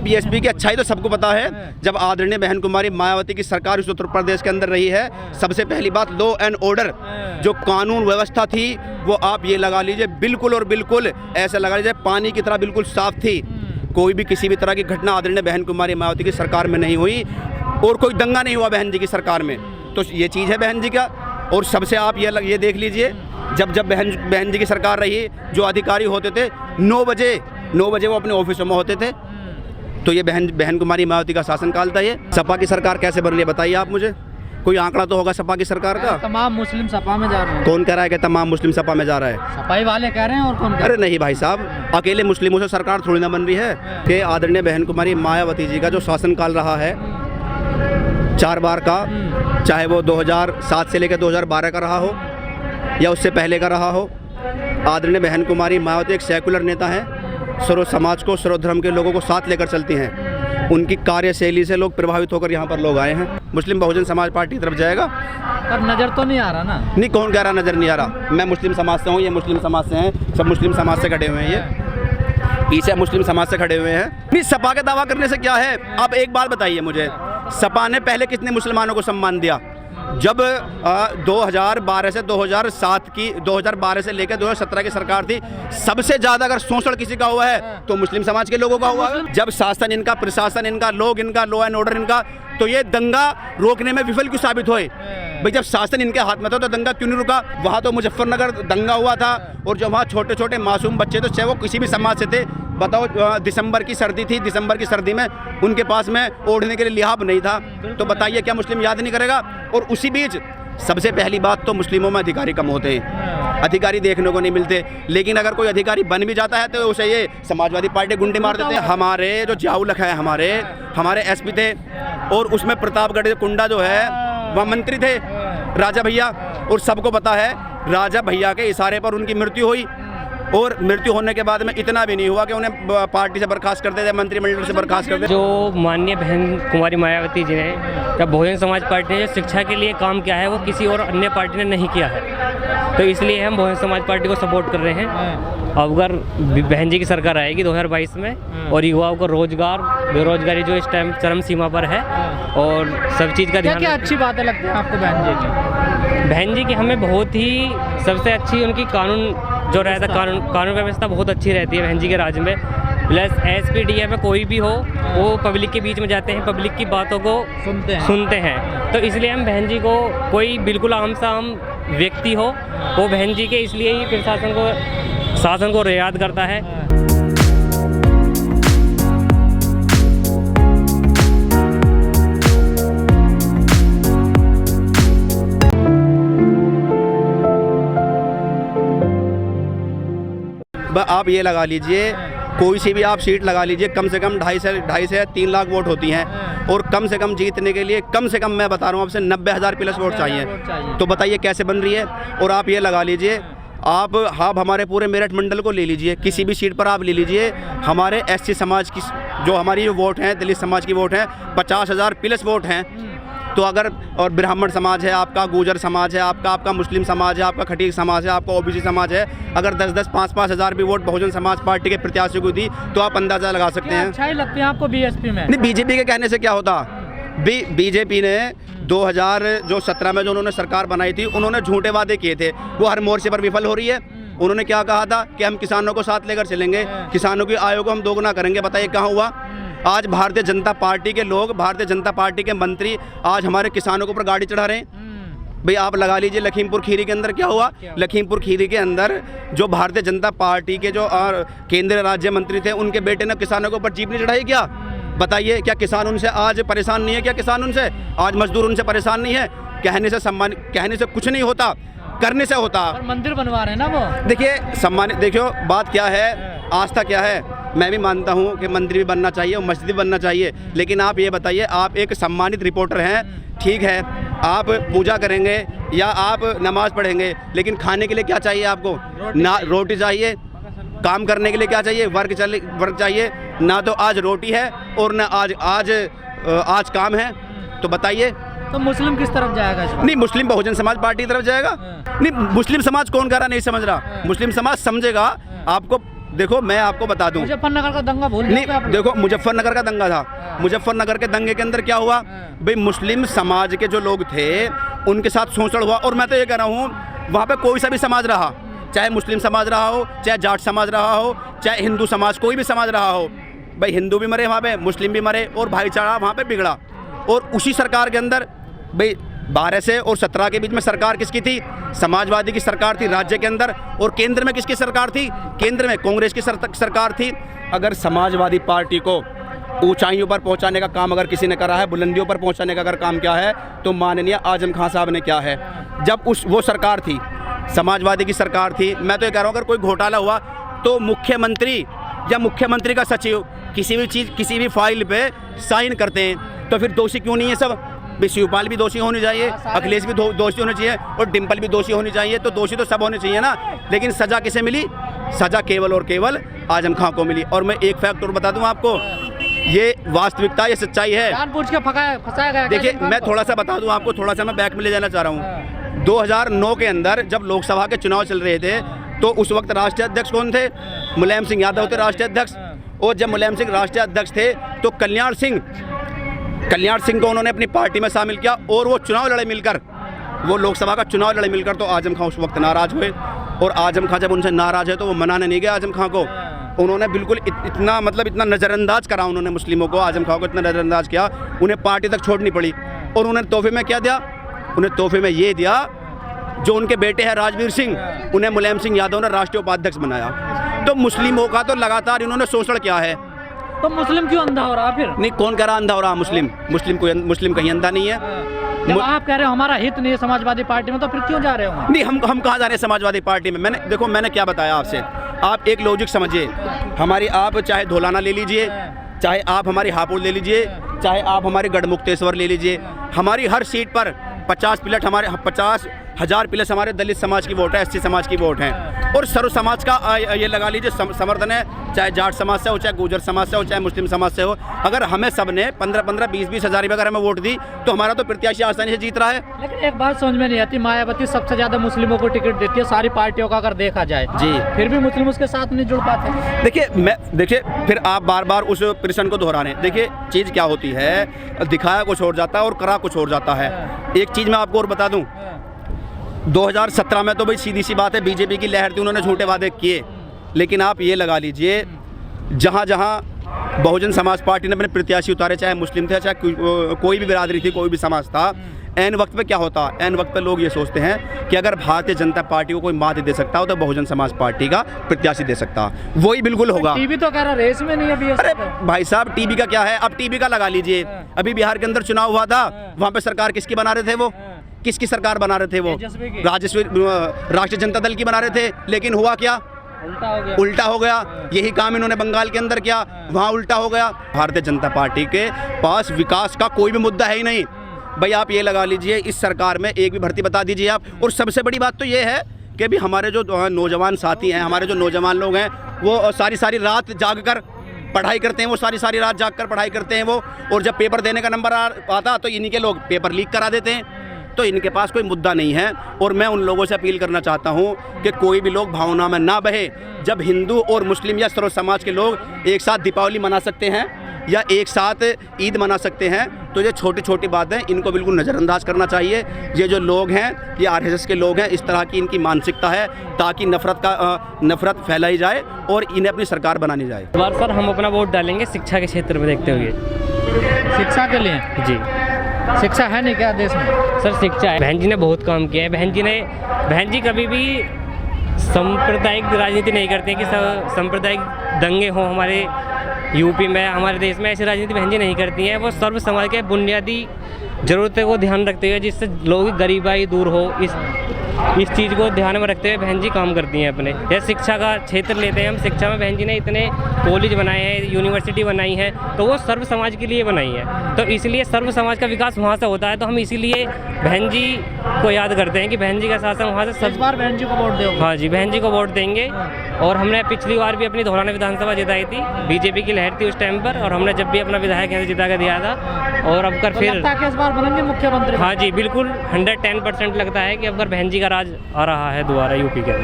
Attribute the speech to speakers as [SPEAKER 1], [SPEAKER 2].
[SPEAKER 1] BSP की अच्छाई तो सबको पता है। जब आदरणीय बहन कुमारी मायावती की सरकार इस उत्तर प्रदेश के अंदर रही है, सबसे पहली बात लॉ एंड ऑर्डर जो कानून व्यवस्था थी वो आप ये लगा लीजिए बिल्कुल और बिल्कुल ऐसा लगा लीजिए पानी की तरह बिल्कुल साफ थी। कोई भी किसी भी तरह की घटना आदरणीय बहन कुमारी मायावती की सरकार में नहीं हुई और कोई दंगा नहीं हुआ बहन जी की सरकार में। तो ये चीज़ है बहन जी का। और सबसे आप ये देख लीजिए जब बहन जी की सरकार रही, जो अधिकारी होते थे 9 बजे वो अपने ऑफिसों में होते थे। तो ये बहन कुमारी मायावती का शासनकाल था। ये सपा की सरकार कैसे बन रही है बताइए आप मुझे। कोई आंकड़ा तो होगा सपा की सरकार का।
[SPEAKER 2] तमाम मुस्लिम सपा में जा रहे हैं।
[SPEAKER 1] कौन कह रहा है कि तमाम मुस्लिम सपा में जा रहा है?
[SPEAKER 2] सपाई वाले कह रहे हैं और कौन कह रहे हैं?
[SPEAKER 1] अरे नहीं भाई साहब, अकेले मुस्लिमों से सरकार थोड़ी ना बन रही है। कि आदरणीय बहन कुमारी मायावती जी का जो शासनकाल रहा है 4 बार का, चाहे वो 2007 से लेकर 2012 का रहा हो या उससे पहले का रहा हो, आदरणीय बहन कुमारी मायावती एक सेकुलर नेता है। सर्व समाज को, सर्व धर्म के लोगों को साथ लेकर चलती हैं। उनकी कार्यशैली से लोग प्रभावित होकर यहाँ पर लोग आए हैं। मुस्लिम बहुजन समाज पार्टी की तरफ जाएगा
[SPEAKER 2] पर नज़र तो नहीं आ रहा ना।
[SPEAKER 1] नहीं, कौन कह रहा नज़र नहीं आ रहा? मैं मुस्लिम समाज से हूँ, ये मुस्लिम समाज से हैं, सब मुस्लिम समाज से खड़े हुए हैं। ये पीछे मुस्लिम समाज से खड़े हुए हैं। नहीं, सपा का दावा करने से क्या है? आप एक बात बताइए मुझे, सपा ने पहले कितने मुसलमानों को सम्मान दिया? जब 2012 से 2012 से लेकर 2017 की सरकार थी, सबसे ज़्यादा अगर शोषण किसी का हुआ है तो मुस्लिम समाज के लोगों का हुआ है। जब शासन इनका, प्रशासन इनका, लोग इनका, लॉ एंड ऑर्डर इनका, तो ये दंगा रोकने में विफल क्यों साबित हुए? भाई जब शासन इनके हाथ में था तो दंगा क्यों नहीं रुका? वहाँ तो मुजफ्फरनगर दंगा हुआ था और जो वहाँ छोटे छोटे मासूम बच्चे थे, चाहे वो किसी भी समाज से थे, बताओ दिसंबर की सर्दी थी, दिसंबर की सर्दी में उनके पास में ओढ़ने के लिए लिहाफ नहीं था। तो बताइए क्या मुस्लिम याद नहीं करेगा? और उसी बीच सबसे पहली बात तो मुस्लिमों में अधिकारी कम होते हैं, अधिकारी देखने को नहीं मिलते। लेकिन अगर कोई अधिकारी बन भी जाता है तो उसे ये समाजवादी पार्टी गुंडे मार देते हैं। हमारे जो जियाउल है, हमारे एसपी थे, और उसमें प्रतापगढ़ कुंडा जो है वह मंत्री थे, राजा भैया। और सबको पता है राजा भैया के इशारे पर उनकी मृत्यु हुई, और मृत्यु होने के बाद में इतना भी नहीं हुआ कि उन्हें पार्टी से बर्खास्त कर देते, मंत्रिमंडल से बर्खास्त कर देते।
[SPEAKER 3] जो माननीय बहन कुमारी मायावती जी ने, जब बहुजन समाज पार्टी ने जो शिक्षा के लिए काम किया है वो किसी और अन्य पार्टी ने नहीं किया है। तो इसलिए हम बहुजन समाज पार्टी को सपोर्ट कर रहे हैं। अगर बहन जी की सरकार आएगी 2022 में और युवाओं को रोजगार, बेरोजगारी जो इस टाइम चरम सीमा पर है, और सब चीज़ का ध्यान।
[SPEAKER 2] क्या अच्छी बातें लगती हैं आपको बहन जी की?
[SPEAKER 3] बहन जी की हमें बहुत ही सबसे अच्छी उनकी कानून जो रहता है, कानून व्यवस्था बहुत अच्छी रहती है बहन जी के राज में। प्लस एसपीडीएफ में कोई भी हो वो पब्लिक के बीच में जाते हैं, पब्लिक की बातों को सुनते हैं। तो इसलिए हम बहन जी को, कोई बिल्कुल आम सा आम व्यक्ति हो वो बहन जी के इसलिए ही शासन को रियायत करता है।
[SPEAKER 1] आप ये लगा लीजिए, कोई सी भी आप सीट लगा लीजिए, कम से कम 2.5 से 3 लाख वोट होती हैं, और कम से कम जीतने के लिए कम से कम मैं बता रहा हूँ आपसे 90,000 प्लस वोट चाहिए। तो बताइए कैसे बन रही है? और आप ये लगा लीजिए, आप हमारे पूरे मेरठ मंडल को ले लीजिए, किसी भी सीट पर आप ले लीजिए, हमारे एससी समाज की जो हमारी वोट हैं, दलित समाज की वोट हैं, 50,000 प्लस वोट हैं। तो अगर, और ब्राह्मण समाज है आपका, गुर्जर समाज है आपका मुस्लिम समाज है आपका, खटीक समाज है आपका, ओबीसी समाज है, अगर 10-10, 5-5 हज़ार भी वोट बहुजन समाज पार्टी के प्रत्याशी को दी तो आप अंदाज़ा लगा सकते हैं।
[SPEAKER 2] अच्छाई लगती है आपको बीएसपी में?
[SPEAKER 1] नहीं, बीजेपी के कहने से क्या होता? बीजेपी ने 2017 में जो उन्होंने सरकार बनाई थी, उन्होंने झूठे वादे किए थे, वो हर मोर्चे पर विफल हो रही है। उन्होंने क्या कहा था कि हम किसानों को साथ लेकर चलेंगे, किसानों की आय को हम दोगुना करेंगे। बताइए कहाँ हुआ? आज भारतीय जनता पार्टी के लोग, भारतीय जनता पार्टी के मंत्री आज हमारे किसानों के ऊपर गाड़ी चढ़ा रहे हैं। भाई आप लगा लीजिए लखीमपुर खीरी के अंदर क्या हुआ? लखीमपुर खीरी के अंदर जो भारतीय जनता पार्टी के जो केंद्रीय राज्य मंत्री थे, उनके बेटे ने किसानों के ऊपर जीप नहीं चढ़ाई क्या? बताइए क्या किसान उनसे आज परेशान नहीं है? क्या किसान उनसे आज, मजदूर उनसे परेशान नहीं है? कहने से सम्मान, कहने से कुछ नहीं होता, करने से होता।
[SPEAKER 2] मंदिर बनवा रहे हैं ना वो।
[SPEAKER 1] देखिए सम्मान, देखियो बात क्या है, आस्था क्या है। मैं भी मानता हूँ कि मंदिर भी बनना चाहिए और मस्जिद भी बनना चाहिए, लेकिन आप ये बताइए, आप एक सम्मानित रिपोर्टर हैं, ठीक है, आप पूजा करेंगे या आप नमाज पढ़ेंगे, लेकिन खाने के लिए क्या चाहिए आपको? ना रोटी चाहिए, काम करने के लिए क्या चाहिए? वर्क चाहिए। ना तो आज रोटी है और ना आज काम है। तो बताइए
[SPEAKER 2] तो मुस्लिम किस तरफ जाएगा?
[SPEAKER 1] नहीं, मुस्लिम बहुजन समाज पार्टी की तरफ जाएगा। नहीं, मुस्लिम समाज कौन कह रहा नहीं समझ रहा? मुस्लिम समाज समझेगा, आपको देखो मैं आपको बता दूं,
[SPEAKER 2] मुजफ्फरनगर का दंगा भूल
[SPEAKER 1] नहीं
[SPEAKER 2] जाओगे आप लोग?
[SPEAKER 1] देखो मुजफ्फरनगर का दंगा था, मुजफ्फरनगर के दंगे के अंदर क्या हुआ भाई, मुस्लिम समाज के जो लोग थे उनके साथ शोषण हुआ। और मैं तो ये कह रहा हूँ वहाँ पे कोई सा भी समाज रहा, चाहे मुस्लिम समाज रहा हो, चाहे जाट समाज रहा हो, चाहे हिंदू समाज, कोई भी समाज रहा हो भाई, हिंदू भी मरे वहाँ पे, मुस्लिम भी मरे और भाईचारा वहाँ पे बिगड़ा। और उसी सरकार के अंदर भाई 12 से और 17 के बीच में सरकार किसकी थी? समाजवादी की सरकार थी राज्य के अंदर। और केंद्र में किसकी सरकार थी? केंद्र में कांग्रेस की सरकार थी। अगर समाजवादी पार्टी को ऊंचाइयों पर पहुंचाने का काम अगर किसी ने करा है, बुलंदियों पर पहुंचाने का अगर काम क्या है, तो माननीय आजम खान साहब ने क्या है। जब वो सरकार थी, समाजवादी की सरकार थी, मैं तो ये कह रहा हूँ अगर कोई घोटाला हुआ तो मुख्यमंत्री या मुख्यमंत्री का सचिव किसी भी चीज़, किसी भी फाइल पे साइन करते हैं, तो फिर दोषी क्यों नहीं है सब? शिवपाल भी दोषी होनी चाहिए, अखिलेश भी दोषी होने चाहिए और डिम्पल भी दोषी होनी चाहिए, तो दोषी तो सब होने चाहिए ना। लेकिन सज़ा किसे मिली? सज़ा केवल और केवल आजम खां को मिली। और मैं एक फैक्ट और बता दूं आपको, ये वास्तविकता, ये सच्चाई है।
[SPEAKER 2] जानबूझ के फंसाया गया।
[SPEAKER 1] देखिए मैं थोड़ा सा बता दूं आपको, थोड़ा सा मैं बैक में ले जाना चाह रहा हूँ। 2009 के अंदर जब लोकसभा के चुनाव चल रहे थे तो उस वक्त राष्ट्रीय अध्यक्ष कौन थे? मुलायम सिंह यादव थे राष्ट्रीय अध्यक्ष। और जब मुलायम सिंह राष्ट्रीय अध्यक्ष थे तो कल्याण सिंह को उन्होंने अपनी पार्टी में शामिल किया और वो चुनाव लड़े मिलकर, वो लोकसभा का चुनाव लड़े मिलकर। तो आजम खां उस वक्त नाराज़ हुए और आजम खां जब उनसे नाराज़ है तो वो मनाने नहीं गए आजम खां को। उन्होंने बिल्कुल इतना मतलब इतना नज़रअंदाज करा उन्होंने मुस्लिमों को, आजम खां को इतना नज़रअंदाज किया, उन्हें पार्टी तक छोड़नी पड़ी। और उन्हें तोहफे में क्या दिया? उन्हें तोहफे में ये दिया, जो उनके बेटे हैं राजवीर सिंह, उन्हें मुलायम सिंह यादव ने राष्ट्रीय उपाध्यक्ष बनाया। तो मुस्लिमों का तो लगातार इन्होंने शोषण किया है।
[SPEAKER 2] तो मुस्लिम क्यों अंधा हो रहा फिर?
[SPEAKER 1] नहीं, कौन कह रहा अंधा हो रहा? मुस्लिम कहीं अंधा नहीं है।
[SPEAKER 2] जब आप कह रहे हो हमारा हित नहीं है समाजवादी पार्टी में, तो फिर क्यों जा रहे हो?
[SPEAKER 1] नहीं, हम कहाँ जा रहे हैं समाजवादी पार्टी में? मैंने क्या बताया आपसे, आप एक लॉजिक समझिए हमारी। आप चाहे धौलाना ले लीजिए, चाहे आप हमारी हापुड़ ले लीजिए, चाहे आप हमारे गढ़मुक्तेश्वर ले लीजिए, हमारी हर सीट पर 50,000 प्लस हमारे दलित समाज की वोट है, एससी समाज की वोट है। और सर्व समाज का ये लगा लीजिए समर्थन है, चाहे जाट समाज से हो, चाहे गुर्जर समाज से हो, चाहे मुस्लिम समाज से हो। अगर हमें सब ने 15-15, 20-20 हज़ार रुपये अगर हमें वोट दी तो हमारा तो प्रत्याशी आसानी से जीत रहा है।
[SPEAKER 2] लेकिन एक बात समझ में नहीं आती, मायावती सबसे ज़्यादा मुस्लिमों को टिकट देती है सारी पार्टियों का अगर देखा जाए
[SPEAKER 1] जी,
[SPEAKER 2] फिर भी मुस्लिम उसके साथ नहीं जुड़ पाते।
[SPEAKER 1] देखिए फिर आप बार बार उस प्रश्न को दोहरा रहे हैं। देखिए चीज़ क्या होती है, दिखाया कुछ और जाता है और करा कुछ और जाता है। एक चीज़ मैं आपको और बता दूं, 2017 में तो भाई सीधी सी बात है बीजेपी की लहर थी, उन्होंने झूठे वादे किए। लेकिन आप ये लगा लीजिए जहाँ बहुजन समाज पार्टी ने अपने प्रत्याशी उतारे, चाहे मुस्लिम थे, चाहे कोई भी बिरादरी थी, कोई भी समाज था, एन वक्त पे क्या होता? एन वक्त पे लोग ये सोचते हैं कि अगर भारतीय जनता पार्टी को कोई मात दे सकता हो तो बहुजन समाज पार्टी का प्रत्याशी दे सकता, वही बिल्कुल होगा।
[SPEAKER 2] टीवी तो कह रहा रेस में नहीं है।
[SPEAKER 1] अरे भाई साहब, टीवी का क्या है? अब टीवी का लगा लीजिए, अभी बिहार के अंदर चुनाव हुआ था, वहाँ पे सरकार किसकी बना रहे थे? वो किसकी सरकार बना रहे थे? वो राष्ट्रीय जनता दल की बना रहे थे। लेकिन हुआ क्या? उल्टा हो गया। यही काम इन्होंने बंगाल के अंदर किया, वहाँ उल्टा हो गया। भारतीय जनता पार्टी के पास विकास का कोई भी मुद्दा है ही नहीं। भाई आप ये लगा लीजिए इस सरकार में एक भी भर्ती बता दीजिए आप। और सबसे बड़ी बात तो ये है कि भी हमारे जो नौजवान साथी हैं, हमारे जो नौजवान लोग हैं, वो सारी रात जाग कर पढ़ाई करते हैं, वो सारी रात जाग कर पढ़ाई करते हैं वो। और जब पेपर देने का नंबर आता तो इन्हीं के लोग पेपर लीक करा देते हैं। तो इनके पास कोई मुद्दा नहीं है। और मैं उन लोगों से अपील करना चाहता हूं कि कोई भी लोग भावना में ना बहे। जब हिंदू और मुस्लिम या सर्व समाज के लोग एक साथ दीपावली मना सकते हैं या एक साथ ईद मना सकते हैं, तो ये छोटी छोटी बातें इनको बिल्कुल नज़रअंदाज करना चाहिए। ये जो लोग हैं, ये आरएसएस के लोग हैं, इस तरह की इनकी मानसिकता है ताकि नफरत फैलाई जाए और इन्हें अपनी सरकार बनानी जाए।
[SPEAKER 3] इस बार सर हम अपना वोट डालेंगे शिक्षा के क्षेत्र में देखते हुए।
[SPEAKER 2] शिक्षा के लिए?
[SPEAKER 3] जी।
[SPEAKER 2] शिक्षा है नहीं क्या देश में?
[SPEAKER 3] सर शिक्षा है, बहन जी ने बहुत काम किया है। बहन जी कभी भी सांप्रदायिक राजनीति नहीं करते हैं कि सांप्रदायिक दंगे हों हमारे यूपी में, हमारे देश में। ऐसी राजनीति बहन जी नहीं करती हैं। वो सर्व समाज के बुनियादी ज़रूरतों को ध्यान रखते हुए, जिससे लोगों की गरीबाई दूर हो, इस चीज़ को ध्यान में रखते हुए बहन जी काम करती हैं अपने। जैसे शिक्षा का क्षेत्र लेते हैं हम, शिक्षा में बहन जी ने इतने कॉलेज बनाए हैं, यूनिवर्सिटी बनाई है, तो वो सर्व समाज के लिए बनाई है। तो इसलिए सर्व समाज का विकास वहाँ से होता है। तो हम इसीलिए बहन जी को याद करते हैं कि बहन जी का शासन वहाँ से सब
[SPEAKER 2] बार बहन जी को वोट दो।
[SPEAKER 3] हाँ जी, बहन जी को वोट देंगे। और हमने पिछली बार भी अपनी धौलाना विधानसभा जिताई थी, बीजेपी की लहर थी उस टाइम पर, और हमने जब भी अपना विधायक यहाँ से जिता कर दिया था। और अब कर फिर
[SPEAKER 2] इस बार बनेंगे मुख्यमंत्री?
[SPEAKER 3] हाँ जी, बिल्कुल 110% लगता है कि अब बहन जी का राज आ रहा है दोबारा यूपी के अंदर।